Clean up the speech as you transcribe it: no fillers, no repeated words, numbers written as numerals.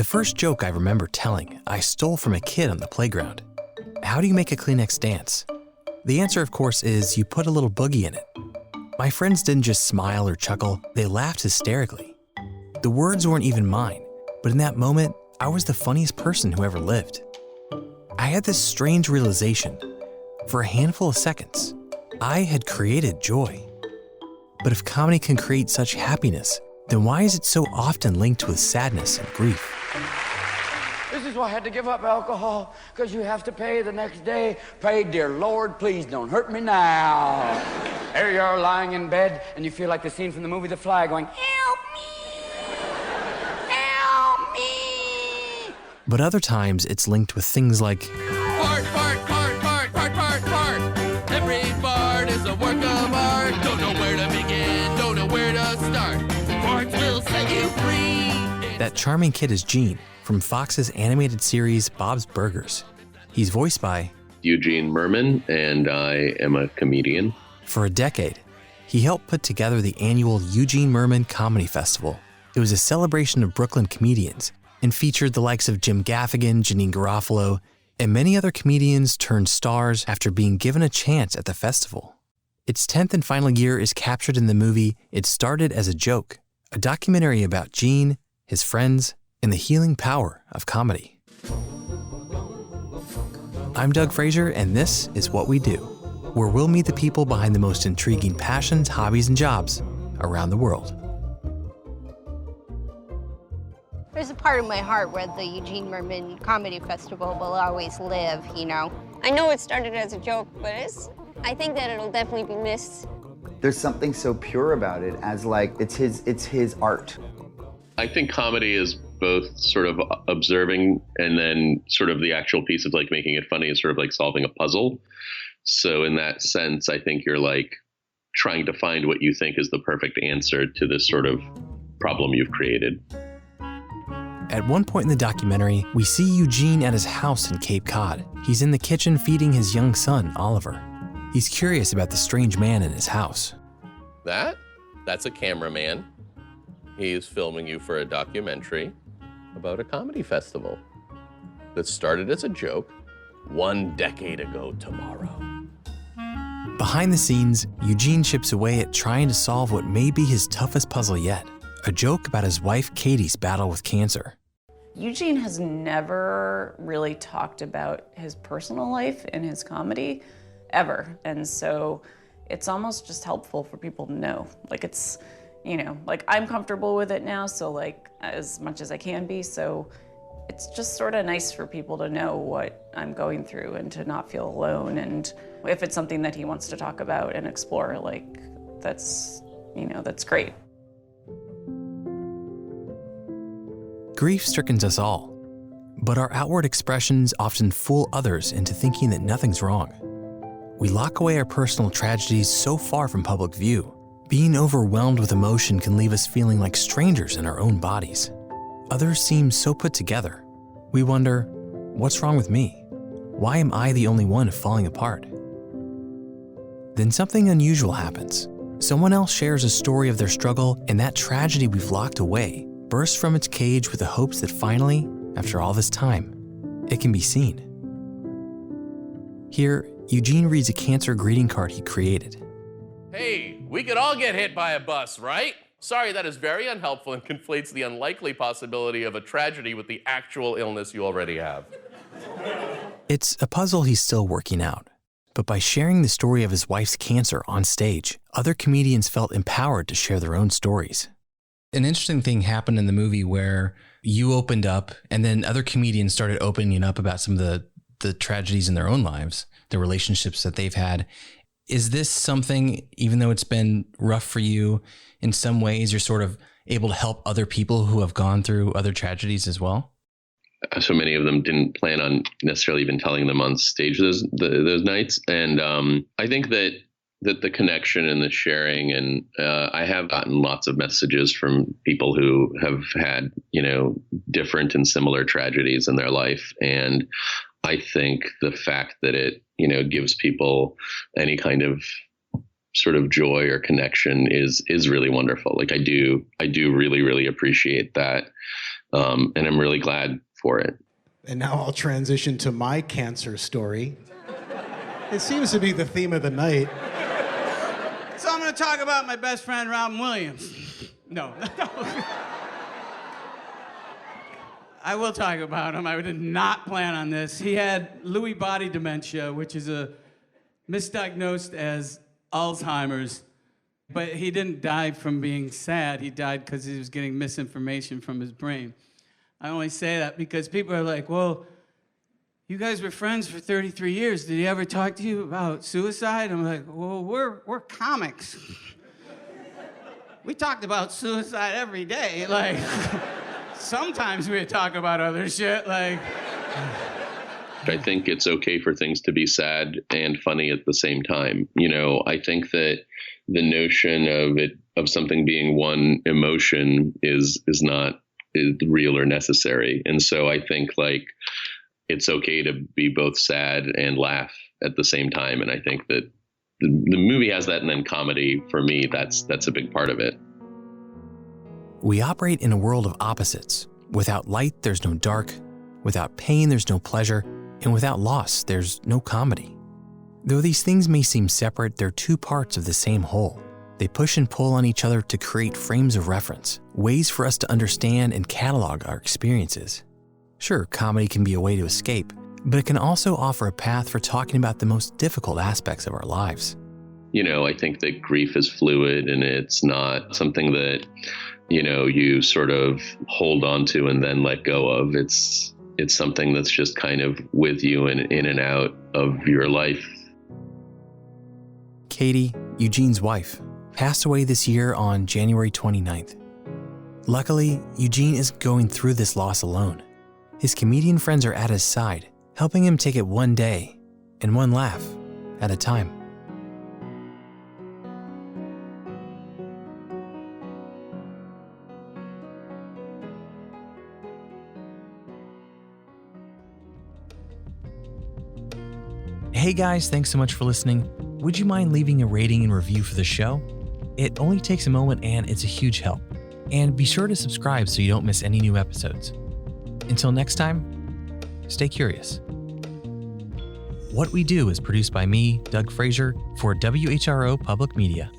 first joke I remember telling, I stole from a kid on the playground. How do you make a Kleenex dance? The answer, of course, is you put a little boogie in it. My friends didn't just smile or chuckle, they laughed hysterically. The words weren't even mine, but in that moment, I was the funniest person who ever lived. I had this strange realization. For a handful of seconds, I had created joy. But if comedy can create such happiness, then why is it so often linked with sadness and grief? This is why I had to give up alcohol, because you have to pay the next day. Pray, dear Lord, please don't hurt me now. There you are lying in bed, and you feel like the scene from the movie The Fly going, help me, help me. But other times it's linked with things like Fart, fart, fart, fart, fart, fart, fart. Every fart is a work of art. Don't know where to begin, don't know where to start. Farts will set you free. that charming kid is Gene from Fox's animated series Bob's Burgers. He's voiced by Eugene Merman, and I am a comedian. For a decade, he helped put together the annual Eugene Merman Comedy Festival. It was a celebration of Brooklyn comedians and featured the likes of Jim Gaffigan, Janeane Garofalo, and many other comedians turned stars after being given a chance at the festival. Its 10th and final year is captured in the movie It Started as a Joke, a documentary about Gene, his friends, and the healing power of comedy. I'm Doug Fraser, and this is What We Do, where we'll meet the people behind the most intriguing passions, hobbies, and jobs around the world. There's a part of my heart where the Eugene Merman Comedy Festival will always live, you know. I know it started as a joke, but I think that it'll definitely be missed. There's something so pure about it, as like it's his art. I think comedy is both sort of observing and then sort of the actual piece of like making it funny is sort of like solving a puzzle. So in that sense, I think you're like trying to find what you think is the perfect answer to this sort of problem you've created. At one point in the documentary, we see Eugene at his house in Cape Cod. He's in the kitchen feeding his young son, Oliver. He's curious about the strange man in his house. That's a cameraman. He's filming you for a documentary about a comedy festival that started as a joke 1 decade ago tomorrow. Behind the scenes, Eugene chips away at trying to solve what may be his toughest puzzle yet, a joke about his wife Katie's battle with cancer. Eugene has never really talked about his personal life in his comedy, ever. And so it's almost just helpful for people to know. Like it's, you know, like I'm comfortable with it now, so like as much as I can be, so it's just sort of nice for people to know what I'm going through and to not feel alone. And if it's something that he wants to talk about and explore, like that's, you know, that's great. Grief strickens us all, but our outward expressions often fool others into thinking that nothing's wrong. We lock away our personal tragedies so far from public view. Being overwhelmed with emotion can leave us feeling like strangers in our own bodies. Others seem so put together. We wonder, what's wrong with me? Why am I the only one falling apart? Then something unusual happens. Someone else shares a story of their struggle, and that tragedy we've locked away bursts from its cage with the hopes that finally, after all this time, it can be seen. Here, Eugene reads a cancer greeting card he created. Hey, we could all get hit by a bus, right? Sorry, that is very unhelpful and conflates the unlikely possibility of a tragedy with the actual illness you already have. It's a puzzle he's still working out. But by sharing the story of his wife's cancer on stage, other comedians felt empowered to share their own stories. An interesting thing happened in the movie where you opened up and then other comedians started opening up about some of the tragedies in their own lives, the relationships that they've had. Is this something, even though it's been rough for you, in some ways you're sort of able to help other people who have gone through other tragedies as well? So many of them didn't plan on necessarily even telling them on stage those nights. And I think that the connection and the sharing, and I have gotten lots of messages from people who have had, you know, different and similar tragedies in their life. And I think the fact that it, you know, gives people any kind of sort of joy or connection is really wonderful. Like I do really, really appreciate that. And I'm really glad for it. And now I'll transition to my cancer story. It seems to be the theme of the night. So I'm going to talk about my best friend, Robin Williams. No. I will talk about him. I did not plan on this. He had Lewy body dementia, which is misdiagnosed as Alzheimer's. But he didn't die from being sad. He died because he was getting misinformation from his brain. I only say that because people are like, well, you guys were friends for 33 years. Did he ever talk to you about suicide? I'm like, well, we're comics. We talked about suicide every day. Like, sometimes we talk about other shit. Like, I think it's okay for things to be sad and funny at the same time. You know, I think that the notion of something being one emotion is not real or necessary. And so I think like it's okay to be both sad and laugh at the same time. And I think that the movie has that, and then comedy, for me, that's a big part of it. We operate in a world of opposites. Without light, there's no dark. Without pain, there's no pleasure. And without loss, there's no comedy. Though these things may seem separate, they're two parts of the same whole. They push and pull on each other to create frames of reference, ways for us to understand and catalog our experiences. Sure, comedy can be a way to escape, but it can also offer a path for talking about the most difficult aspects of our lives. You know, I think that grief is fluid, and it's not something that, you know, you sort of hold on to and then let go of. It's something that's just kind of with you and in and out of your life. Katie, Eugene's wife, passed away this year on January 29th. Luckily, Eugene isn't going through this loss alone. His comedian friends are at his side, helping him take it one day and one laugh at a time. Hey guys, thanks so much for listening. Would you mind leaving a rating and review for the show? It only takes a moment and it's a huge help. And be sure to subscribe so you don't miss any new episodes. Until next time, stay curious. What We Do is produced by me, Doug Frazier, for WHRO Public Media.